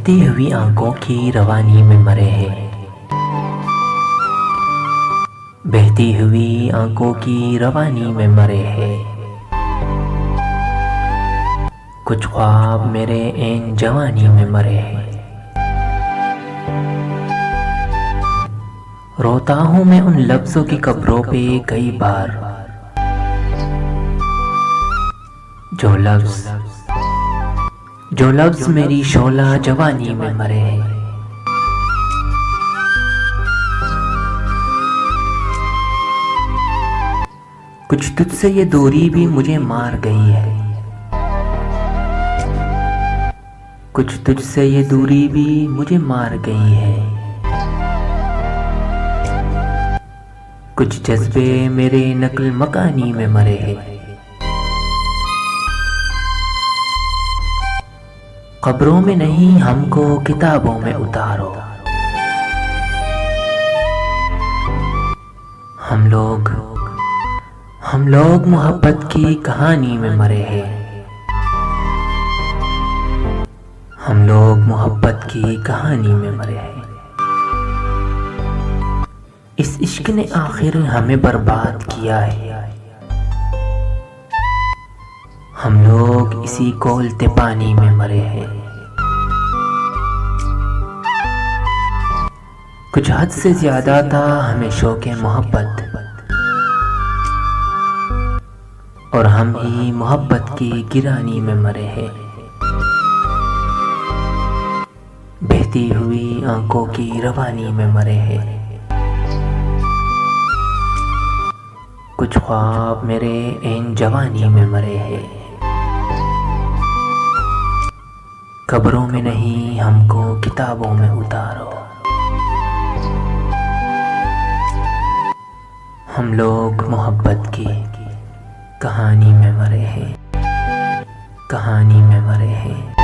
बहती हुई आंखों की रवानी में मरे हैं, बहती हुई आंखों की रवानी में मरे हैं। कुछ ख्वाब मेरे ऐन जवानी में मरे हैं। रोता हूँ मैं उन लफ्ज़ों की कब्रों पे कई बार, जो लफ्ज़ मेरी शोला जवानी में मरे हैं। कुछ तुझसे ये दूरी भी मुझे मार गई है, कुछ तुझसे ये दूरी भी मुझे मार गई है। कुछ जज्बे मेरे नक्ल मकानी में मरे हैं। कब्रों में नहीं हमको किताबों में उतारो, हम लोग मोहब्बत की कहानी में मरे हैं। हम लोग मोहब्बत की कहानी में मरे हैं। इस इश्क ने आखिर हमें बर्बाद किया है। हम लोग इसी कोलते पानी में मरे हैं। कुछ हद से ज्यादा था हमें शौक़े मोहब्बत, और हम ही मोहब्बत की गिरानी में मरे हैं। बहती हुई आंखों की रवानी में मरे हैं। कुछ ख्वाब मेरे ऐन जवानी में मरे हैं। कब्रों में नहीं हमको किताबों में उतारो। हम लोग मोहब्बत की कहानी में मरे हैं, कहानी में मरे हैं।